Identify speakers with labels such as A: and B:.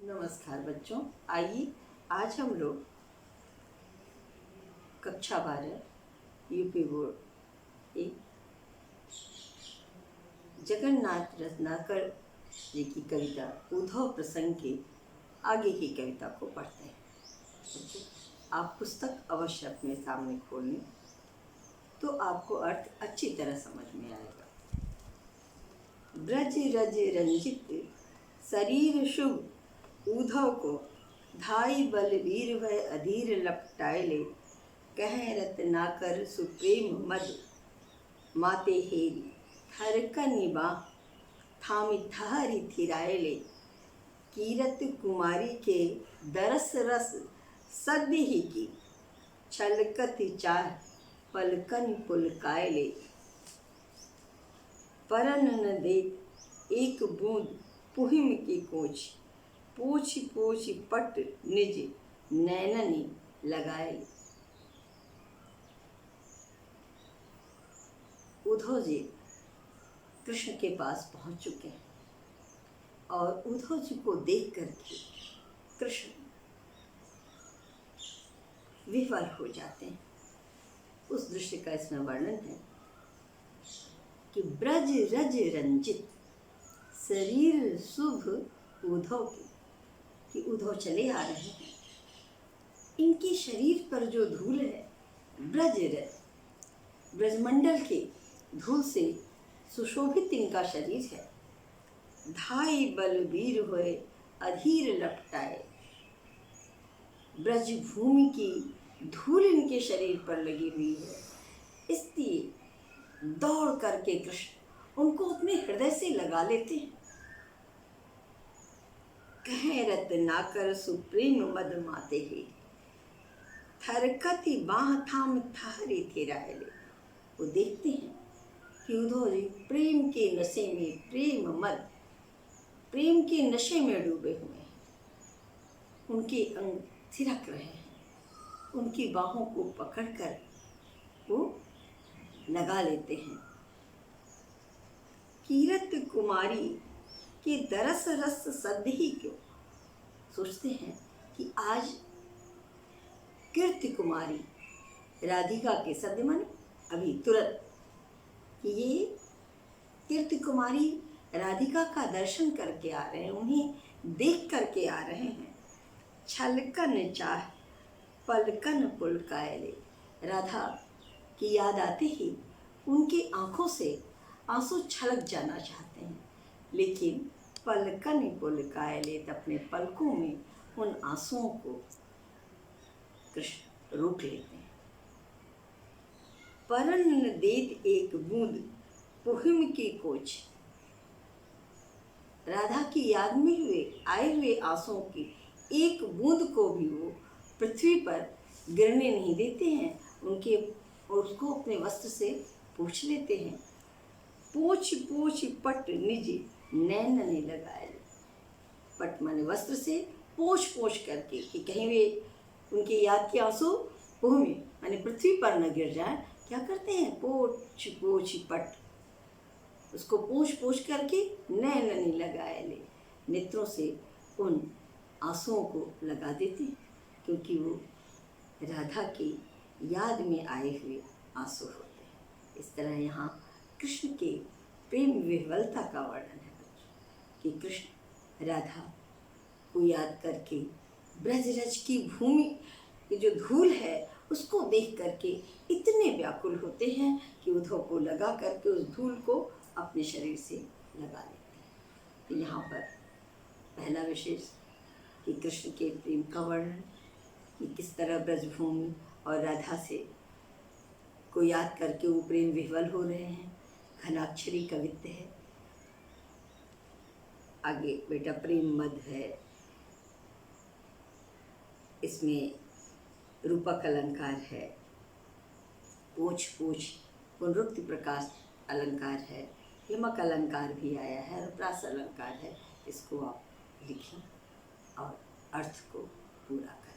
A: नमस्कार बच्चों, आइए आज हम लोग कक्षा 12 यूपी बोर्ड एक जगन्नाथ रत्नाकर जी की कविता उद्धव प्रसंग के आगे की कविता को पढ़ते हैं। बच्चों, आप पुस्तक अवश्य अपने सामने खोल लें तो आपको अर्थ अच्छी तरह समझ में आएगा। ब्रज रज रंजित शरीर शुभ उद्धव को धाई बलवीर वह अधीर लपटाए ले, कह रत्नाकर सुप्रेम मद माते हेरी थर कनिबा थामी थहरी थिराए ले, कीरत कुमारी के दरस रस सद ही की छलकत चाह पलकन पुलकाए ले, परन न देत एक बूंद पुहिम की कोच पोछ पोछ पट निज नैननी लगाए। उद्धव जी कृष्ण के पास पहुंच चुके हैं और उद्धव जी को देख करके कृष्ण विह्वल हो जाते हैं। उस दृश्य का इसमें वर्णन है कि ब्रज रज रंजित शरीर शुभ उद्धव की, कि उद्धव चले आ रहे हैं। इनके शरीर पर जो धूल है ब्रज रज ब्रजमंडल के धूल से सुशोभित इनका शरीर है। धाई बलवीर हुए अधीर लपटाए, ब्रज भूमि की धूल इनके शरीर पर लगी हुई है, इसलिए दौड़ करके कृष्ण उनको अपने हृदय से लगा लेते हैं। कह रत्नाकर सुप्रेम मद माते हे थरकती बाह थाम थहरी थिराए ले। वो देखते हैं कि उद्धव जी प्रेम के नशे में प्रेम के नशे में डूबे हुए हैं। उनके अंग थिरक रहे हैं, उनकी बाहों को पकड़कर वो लगा लेते हैं। कीरत कुमारी कि दरस रस सद ही क्यों, सोचते हैं कि आज कीर्ति कुमारी राधिका के सद माने अभी तुरंत, कि ये कीर्ति कुमारी राधिका का दर्शन करके आ रहे हैं, उन्हें देख करके आ रहे हैं। छलकन चाह पलकन पुलकाए ले, राधा की याद आते ही उनकी आंखों से आंसू छलक जाना चाहते हैं, लेकिन पलकन पुलकाए ले, अपने पलकों में उन आंसुओं को कृष्ण रोक लेते हैं। परन न देत एक बूंद पुहिम की कोच, राधा की याद में आए हुए आंसुओं की एक बूंद को भी वो पृथ्वी पर गिरने नहीं देते हैं। उनके उसको अपने वस्त्र से पोंछ लेते हैं। पोछ पोछ पट निज नैन ने लगाए, पट माने वस्त्र से पोछ पोछ करके, कि कहीं वे उनकी याद के आंसू भूमि माने पृथ्वी पर न गिर जाए, क्या करते हैं पोछ पोछ पट, उसको पोछ पोछ करके नैन ने लगाए ले, नेत्रों से उन आंसुओं को लगा देते हैं, क्योंकि वो राधा की याद में आए हुए आंसू होते हैं। इस तरह यहाँ कृष्ण के प्रेम विह्वलता का वर्णन है कि कृष्ण राधा को याद करके ब्रजरज की भूमि की जो धूल है उसको देख करके इतने व्याकुल होते हैं कि उद्धव को लगा करके उस धूल को अपने शरीर से लगा लेते हैं। तो यहाँ पर पहला विशेष कि कृष्ण के प्रेम का वर्णन, कि किस तरह ब्रजभूमि और राधा से को याद करके वो प्रेम विह्वल हो रहे हैं। घनाक्षरी कवित्व है। आगे बेटा प्रेम मद है, इसमें रूपक अलंकार है, पोछ पोछ पुनरुक्ति प्रकाश अलंकार है, यमक अलंकार भी आया है और प्रास अलंकार है। इसको आप लिखें और अर्थ को पूरा करें।